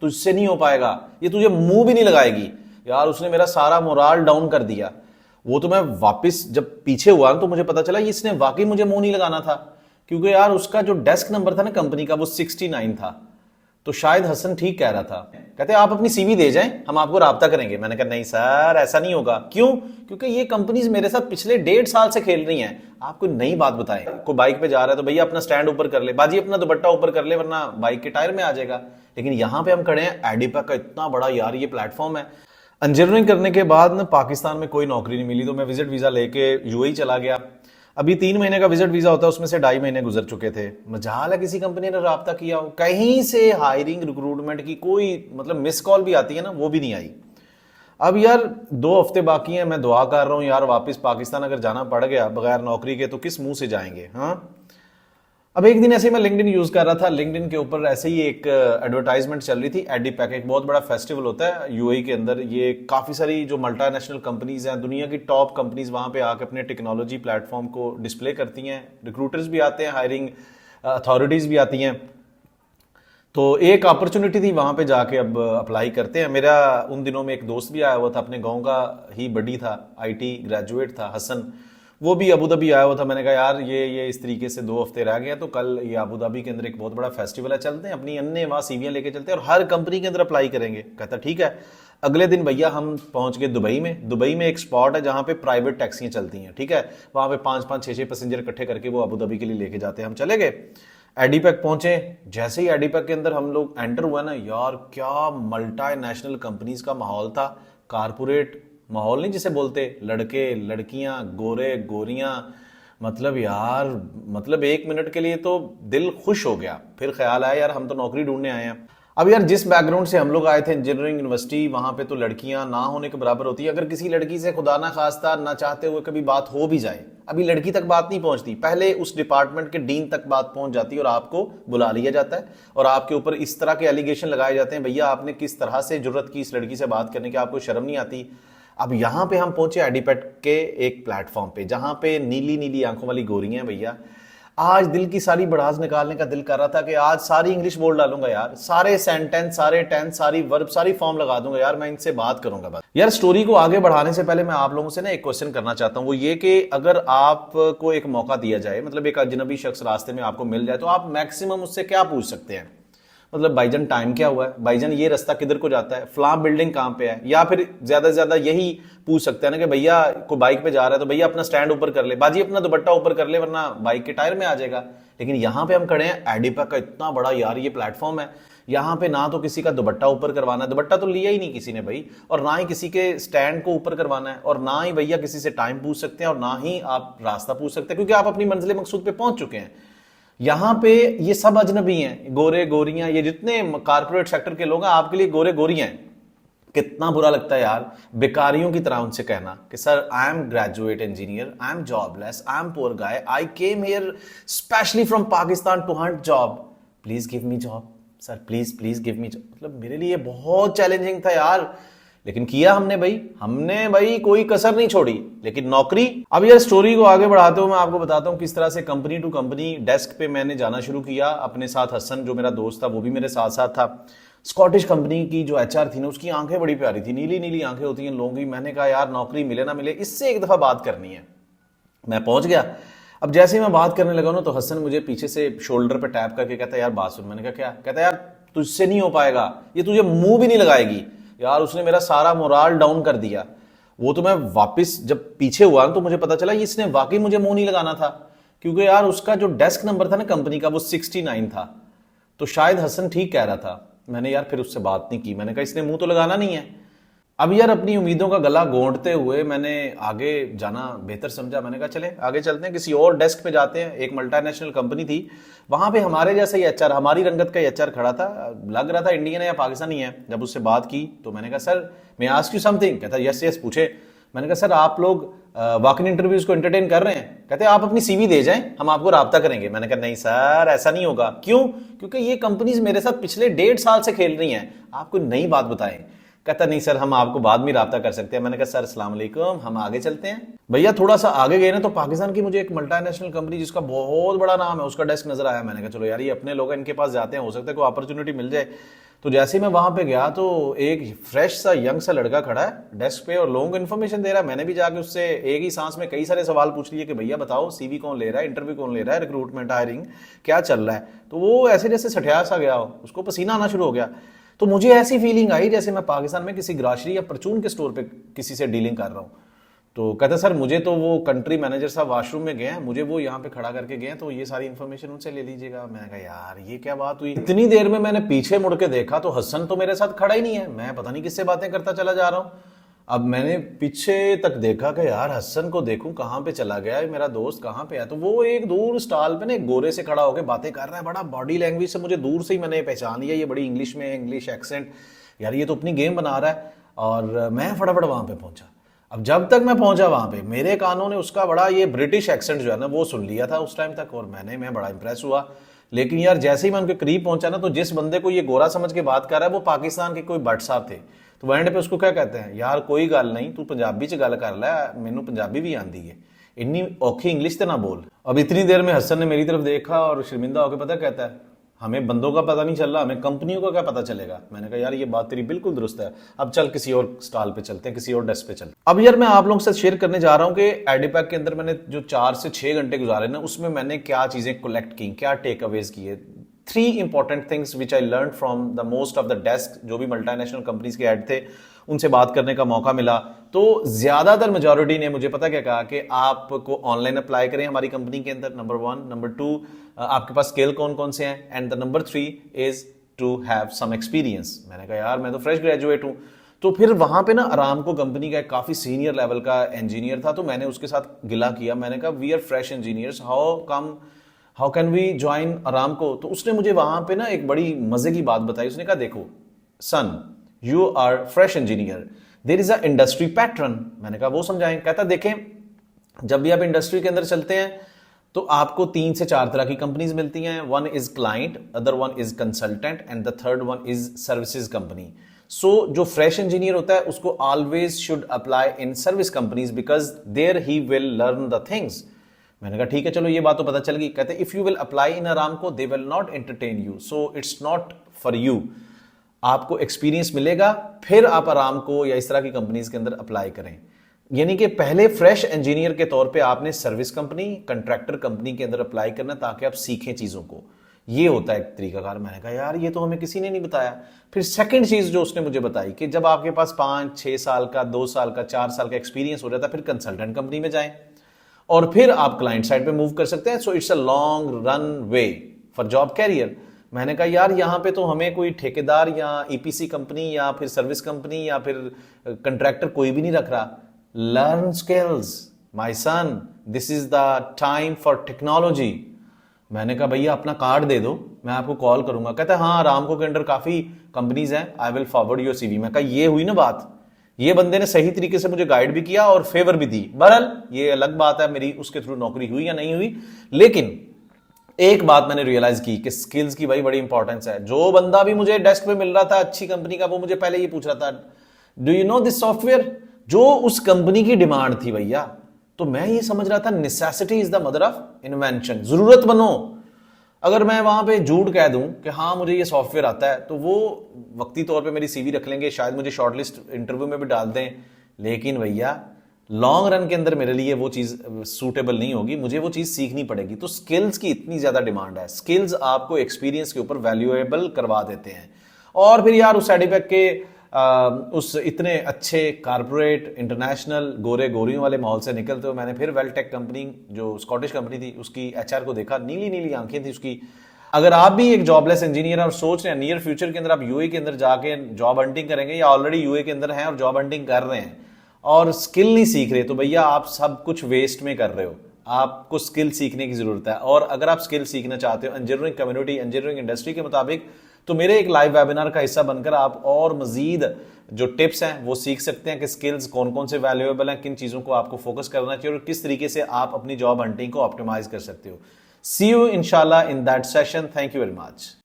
तुझसे नहीं हो पाएगा, ये तुझे मुंह भी नहीं लगाएगी। यार उसने मेरा सारा मोराल डाउन कर दिया। वो तो मैं वापस जब पीछे हुआ तो मुझे पता चला इसने वाकई मुझे मुंह नहीं लगाना था, क्योंकि यार उसका जो डेस्क नंबर था ना कंपनी का वो 69 था। तो शायद हसन ठीक कह रहा था। कहते आप अपनी सीवी दे जाएं, हम आपको राब्ता करेंगे। मैंने कहा नहीं सर ऐसा नहीं होगा। क्यों? क्योंकि ये कंपनीज मेरे साथ पिछले 1.5 साल से खेल रही हैं। आपको नई बात बताएं, कोई बाइक पे जा रहा है तो भैया अपना स्टैंड ऊपर कर ले, बाजी अपना दुपट्टा ऊपर कर ले, वरना बाइक के टायर में आ जाएगा। लेकिन यहां पे हम खड़े हैं, एडिपैक का इतना बड़ा यार ये प्लेटफॉर्म है। इंजीनियरिंग करने के बाद ना पाकिस्तान में कोई नौकरी नहीं मिली, तो मैं विजिट वीजा लेके यूएई चला गया। अभी 3 महीने का विजिट वीजा होता है, उसमें से 2.5 महीने गुजर चुके थे। मजाल है किसी कंपनी ने राब्ता किया हो, कहीं से हायरिंग रिक्रूटमेंट की कोई मतलब मिस कॉल भी आती है ना, वो भी नहीं आई। अब यार 2 हफ्ते बाकी हैं, मैं दुआ कर रहा हूं यार वापस पाकिस्तान अगर जाना पड़ गया बगैर नौकरी के तो किस मुंह से जाएंगे। हाँ, अब एक दिन ऐसे ही मैं लिंक्डइन यूज कर रहा था, लिंक्डइन के ऊपर ऐसे ही एक एडवर्टाइजमेंट चल रही थी। एडिपैक एक बहुत बड़ा फेस्टिवल होता है यूएई के अंदर, ये काफी सारी जो मल्टीनेशनल कंपनीज हैं, दुनिया की टॉप कंपनीज वहां पे आके अपने टेक्नोलॉजी प्लेटफॉर्म को डिस्प्ले करती हैं। रिक्रूटर्स भी आते हैं, हायरिंग अथॉरिटीज भी आती हैं। तो एक अपॉर्चुनिटी थी वहां पे जाके अब अप्लाई करते हैं। मेरा उन दिनों में एक दोस्त भी आया हुआ था, अपने गांव का ही बडी था, आईटी ग्रेजुएट था, हसन। वो भी अबू धाबी आया हुआ था। मैंने कहा यार ये इस तरीके से 2 हफ्ते रह गए हैं, तो कल ये अबू धाबी के अंदर एक बहुत बड़ा फेस्टिवल है, चलते हैं अपनी अन्य वहाँ सीवियां लेके चलते हैं और हर कंपनी के अंदर अप्लाई करेंगे। कहता ठीक है। अगले दिन भैया हम पहुंच गए दुबई में। दुबई में एक स्पॉट है जहाँ पे प्राइवेट टैक्सियां चलती हैं, ठीक है। वहाँ पे 5-5, 6-6 पैसेंजर इकट्ठे करके वो अबू धाबी के लिए लेके जाते हैं। हम चले गए, एडिपैक पहुंचे। जैसे ही एडिपैक के अंदर हम लोग एंटर हुआ ना, यार क्या मल्टीनेशनल कंपनीज का माहौल था। कारपोरेट माहौल नहीं जिसे बोलते, लड़के लड़कियां, गोरे गोरियां, मतलब यार मतलब 1 मिनट के लिए तो दिल खुश हो गया। फिर ख्याल आया यार हम तो नौकरी ढूंढने आए हैं। अब यार जिस बैकग्राउंड से हम लोग आए थे, इंजीनियरिंग यूनिवर्सिटी, वहां पे तो लड़कियां ना होने के बराबर होती है। अगर किसी लड़की से खुदा ना खास्ता ना चाहते हुए कभी बात हो भी जाए, अभी लड़की तक बात नहीं पहुंचती, पहले उस डिपार्टमेंट के डीन तक बात पहुंच जाती है और आपको बुला लिया जाता है और आपके ऊपर इस तरह के एलिगेशन लगाए जाते हैं, भैया आपने किस तरह से जुर्रत की इस लड़की से बात करने की, आपको शर्म नहीं आती। अब यहां पे हम पहुंचे एडिपैक के एक प्लेटफॉर्म पे, जहां पे नीली नीली आंखों वाली गोरियां भैया। आज दिल की सारी बढ़ास निकालने का दिल कर रहा था कि आज सारी इंग्लिश बोल डालूंगा यार, सारे सेंटेंस, सारे टेंस, सारी वर्ब, सारी फॉर्म लगा दूंगा यार, मैं इनसे बात करूंगा। बस यार स्टोरी को आगे बढ़ाने से पहले मैं आप लोगों से ना एक क्वेश्चन करना चाहता हूं, वो ये कि अगर आपको एक मौका दिया जाए, मतलब एक अजनबी शख्स रास्ते में आपको मिल जाए, तो आप मैक्सिमम उससे क्या पूछ सकते हैं? मतलब भाईजान टाइम क्या हुआ है, भाईजान ये रास्ता किधर को जाता है, फलां बिल्डिंग कहां पे है, या फिर ज्यादा से ज्यादा यही पूछ सकते हैं ना कि भैया को बाइक पे जा रहा है तो भैया अपना स्टैंड ऊपर कर ले, बाजी अपना दुपट्टा ऊपर कर ले, वरना बाइक के टायर में आ जाएगा। लेकिन यहां पे हम खड़े हैं, एडिपैक का इतना बड़ा यार ये प्लेटफॉर्म है, यहां पे ना तो किसी का दुपट्टा ऊपर करवाना है, दुपट्टा तो लिया ही नहीं किसी ने भाई, और ना ही किसी के स्टैंड को ऊपर करवाना है, और ना ही भैया किसी से टाइम पूछ सकते हैं, और ना ही आप रास्ता पूछ सकते हैं, क्योंकि आप अपनी मंजिल मकसूद पे पहुंच चुके हैं। यहां पे ये सब अजनबी हैं, गोरे गोरियां, ये जितने कारपोरेट सेक्टर के लोग हैं आपके लिए गोरे गोरियां हैं। कितना बुरा लगता है यार बेकारियों की तरह उनसे कहना कि sir I am graduate engineer, I am jobless, I am poor guy, I came here specially from Pakistan to hunt job, please give me job sir, please please give me job. मतलब मेरे लिए बहुत चैलेंजिंग था यार, लेकिन किया हमने भाई कोई कसर नहीं छोड़ी। लेकिन नौकरी, अब यार स्टोरी को आगे बढ़ाते हुए मैं आपको बताता हूं किस तरह से कंपनी टू कंपनी डेस्क पे मैंने जाना शुरू किया। अपने साथ हसन जो मेरा दोस्त था वो भी मेरे साथ साथ था। स्कॉटिश कंपनी की जो एचआर थी ना, उसकी आंखें बड़ी प्यारी थी, नीली नीली आंखें होती हैं लोगों की। मैंने कहा यार नौकरी मिले ना मिले, इससे एक दफा बात करनी है। मैं पहुंच गया। अब जैसे ही मैं बात करने लगा ना, तो हसन मुझे पीछे से शोल्डर पे टैप करके कहता यार बात सुन। मैंने कहा क्या? कहता यार तुझसे नहीं हो पाएगा, ये तुझे मुंह भी नहीं लगाएगी। यार उसने मेरा सारा मोराल डाउन कर दिया। वो तो मैं वापस जब पीछे हुआ तो मुझे पता चला इसने वाकई मुझे मुंह नहीं लगाना था, क्योंकि यार उसका जो डेस्क नंबर था ना कंपनी का वो 69 था। तो शायद हसन ठीक कह रहा था। मैंने यार फिर उससे बात नहीं की, मैंने कहा इसने मुंह तो लगाना नहीं है। अब यार अपनी उम्मीदों का गला घोंटते हुए मैंने आगे जाना बेहतर समझा। मैंने कहा चले आगे चलते हैं, किसी और डेस्क पे जाते हैं। एक मल्टीनेशनल कंपनी थी, वहां पे हमारे जैसा ही एचआर, हमारी रंगत का एचआर खड़ा था। लग रहा था इंडियन है या पाकिस्तानी है। जब उससे बात की तो मैंने कहा सर मैं आस्क यू समथिंग। कहता यस यस पूछे। मैंने कहा सर आप लोग वॉक इन इंटरव्यूज को एंटरटेन कर रहे हैं? कहते आप अपनी सीवी दे जाएं, हम आपको राब्ता करेंगे। मैंने कहा नहीं सर ऐसा नहीं होगा। क्यों? क्योंकि ये कंपनीज मेरे साथ पिछले 1.5 साल से खेल रही हैं, आपको नई बात बताएं। कहता नहीं सर हम आपको बाद में राब्ता कर सकते हैं। मैंने कहा सर अस्सलाम वालेकुम, हम आगे चलते हैं। भैया थोड़ा सा आगे गए ना तो पाकिस्तान की मुझे एक मल्टीनेशनल कंपनी जिसका बहुत बड़ा नाम है उसका डेस्क नजर आया। मैंने कहा चलो यार ये अपने लोग हैं, इनके पास जाते हैं, हो सकता है कोई अपॉर्चुनिटी मिल जाए। तो जैसे ही मैं वहां पे गया तो एक फ्रेश सा यंग सा लड़का खड़ा है डेस्क पे और लोगों को इन्फॉर्मेशन दे रहा है। मैंने भी जाके उससे एक ही सांस में कई सारे सवाल पूछ लिए कि भैया बताओ सीवी कौन ले रहा है, इंटरव्यू कौन ले रहा है, रिक्रूटमेंट हायरिंग क्या चल रहा है। तो वो ऐसे जैसे सठिया सा गया, उसको पसीना आना शुरू हो गया। तो मुझे ऐसी फीलिंग आई जैसे मैं पाकिस्तान में किसी ग्रासरी या परचून के स्टोर पे किसी से डीलिंग कर रहा हूँ। तो कहते सर मुझे तो वो कंट्री मैनेजर साहब वॉशरूम में गए हैं, मुझे वो यहाँ पे खड़ा करके गए हैं, तो ये सारी इन्फॉर्मेशन उनसे ले लीजिएगा। मैंने कहा यार ये क्या बात हुई। इतनी देर में मैंने पीछे मुड़ के देखा तो हसन तो मेरे साथ खड़ा ही नहीं है, मैं पता नहीं किससे बातें करता चला जा रहा हूँ। अब मैंने पीछे तक देखा कि यार हसन को देखूं कहाँ पे चला गया है, मेरा दोस्त कहाँ पे है। तो वो एक दूर स्टॉल पे ना एक गोरे से खड़ा होकर बातें कर रहा है, बड़ा बॉडी लैंग्वेज से मुझे दूर से ही मैंने पहचान लिया, ये बड़ी इंग्लिश में इंग्लिश एक्सेंट, यार ये तो अपनी गेम बना रहा है। और मैं फटाफट वहां पे पहुंचा। अब जब तक मैं पहुंचा वहां पे मेरे कानों ने उसका बड़ा ये ब्रिटिश एक्सेंट जो है ना वो सुन लिया था उस टाइम तक, और मैं बड़ा इंप्रेस हुआ। लेकिन यार जैसे ही मैं उनके करीब पहुंचा ना तो जिस बंदे को ये गोरा समझ के बात कर रहा है वो पाकिस्तान के कोई भट्ट साहब थे। तो एंड पे उसको क्या कहते हैं, यार कोई गल नहीं तू पंजाबी च गल कर लै, मैनू पंजाबी भी आंदी है, इन्नी औखी इंग्लिश तो ना बोल। अब इतनी देर में हसन ने मेरी तरफ देखा और शर्मिंदा होकर पता कहता है हमें बंदों का पता नहीं चल रहा, हमें कंपनियों का क्या पता चलेगा। मैंने कहा यार ये बात तेरी बिल्कुल दुरुस्त है, अब चल किसी और स्टॉल पे चलते हैं, किसी और डेस्क पे चलते हैं। अब यार मैं आप लोगों से शेयर करने जा रहा हूं कि एडिपैक के अंदर मैंने जो 4 से 6 घंटे गुजारे ना उसमें मैंने क्या चीजें कलेक्ट की, क्या टेक अवेज किए। 3 important things which I learn from the most of the desk, जो भी मल्टीनेशनल कंपनीज के हेड थे उनसे बात करने का मौका मिला। तो ज्यादातर मेजॉरिटी ने मुझे पता क्या कहा कि आपको ऑनलाइन अप्लाई करें हमारी कंपनी के अंदर, नंबर 1। नंबर 2 आपके पास स्किल कौन कौन से हैं, and the number 3 is to have some experience. मैंने कहा यार मैं तो फ्रेश ग्रेजुएट हूं। तो फिर वहां पे ना अरामको कंपनी का एक काफी सीनियर लेवल का इंजीनियर था, तो मैंने उसके साथ गिला किया। मैंने कहा we are fresh engineers, how can we join Aramco. तो उसने मुझे वहां पे ना एक बड़ी मजे की बात बताई। उसने कहा देखो son you are fresh engineer, there is a industry pattern. मैंने कहा वो समझाएं। कहता देखें जब भी आप इंडस्ट्री के अंदर चलते हैं तो आपको 3 से 4 तरह की कंपनीज मिलती हैं। 1 is client, other 1 is consultant and the third 1 is services company. So जो फ्रेश इंजीनियर होता है उसको always should apply in service companies because there he will learn the things. मैंने कहा ठीक है चलो ये बात तो पता चल गई। कहते if you will apply in Aramco they will not entertain you, so it's not for you. आपको एक्सपीरियंस मिलेगा फिर आप अरामको या इस तरह की कंपनीज के अंदर अप्लाई करें। यानी कि पहले फ्रेश इंजीनियर के तौर पे आपने सर्विस कंपनी, कंट्रैक्टर कंपनी के अंदर अप्लाई करना ताकि आप सीखें चीजों को। ये होता है एक तरीकाकार। मैंने कहा यार ये तो हमें किसी ने नहीं बताया। फिर सेकंड चीज जो उसने मुझे बताई कि जब आपके पास 5-6 साल का, 2 साल का, 4 साल का एक्सपीरियंस हो जाता है फिर कंसल्टेंट कंपनी में जाएं और फिर आप क्लाइंट साइड पे मूव कर सकते हैं। So it's a long run way for job career. मैंने कहा यार यहाँ पे तो हमें कोई ठेकेदार या ईपीसी कंपनी या फिर सर्विस कंपनी या फिर कंट्रैक्टर कोई भी नहीं रख रहा। Learn skills my son, this is the time for technology. मैंने कहा भैया अपना कार्ड दे दो मैं आपको कॉल करूंगा। कहता है हाँ अरामको के अंडर काफी कंपनीज हैं, I will forward your CV. मैं कहा ये हुई ना बात, ये बंदे ने सही तरीके से मुझे गाइड भी किया और फेवर भी दी। बहरहाल ये अलग बात है मेरी उसके थ्रू नौकरी हुई या नहीं हुई, लेकिन एक बात मैंने रियलाइज की कि स्किल्स की भाई बड़ी इंपॉर्टेंस है। जो बंदा भी मुझे डेस्क पे मिल रहा था अच्छी कंपनी का वो मुझे पहले ये पूछ रहा था do you know this software, जो उस कंपनी की डिमांड थी भैया। तो मैं ये समझ रहा था necessity is the mother of invention, जरूरत बनो। अगर मैं वहां पे झूठ कह दूं कि हाँ मुझे ये सॉफ्टवेयर आता है तो वो वक्ती तौर पे मेरी सीवी रख लेंगे, शायद मुझे शॉर्टलिस्ट इंटरव्यू में भी डाल दें, लेकिन भैया लॉन्ग रन के अंदर मेरे लिए वो चीज सूटेबल नहीं होगी, मुझे वो चीज सीखनी पड़ेगी। तो स्किल्स की इतनी ज्यादा डिमांड है, स्किल्स आपको एक्सपीरियंस के ऊपर वैल्यूएबल करवा देते हैं। और फिर यार उस एडिपैक के उस इतने अच्छे कारपोरेट इंटरनेशनल गोरे गोरियों वाले माहौल से निकलते हुए मैंने फिर वेलटेक कंपनी जो स्कॉटिश कंपनी थी उसकी एचआर को देखा, नीली नीली आंखें थी उसकी। अगर आप भी एक जॉबलेस इंजीनियर और सोच रहे हैं नियर फ्यूचर के अंदर आप यूए के अंदर जाके जॉब हंटिंग करेंगे या ऑलरेडी यूए के अंदर हैं और जॉब हंटिंग कर रहे हैं और स्किल नहीं सीख रहे, तो भैया आप सब कुछ वेस्ट में कर रहे हो। आपको स्किल सीखने की जरूरत है। और अगर आप स्किल सीखना चाहते हो इंजीनियरिंग कम्युनिटी, इंजीनियरिंग इंडस्ट्री के मुताबिक, तो मेरे एक लाइव वेबिनार का हिस्सा बनकर आप और मजीद जो टिप्स हैं वो सीख सकते हैं कि स्किल्स कौन कौन से वैल्यूएबल हैं, किन चीजों को आपको फोकस करना चाहिए और किस तरीके से आप अपनी जॉब हंटिंग को ऑप्टिमाइज कर सकते हो। सी यू इंशाल्लाह in that session. Thank you very much.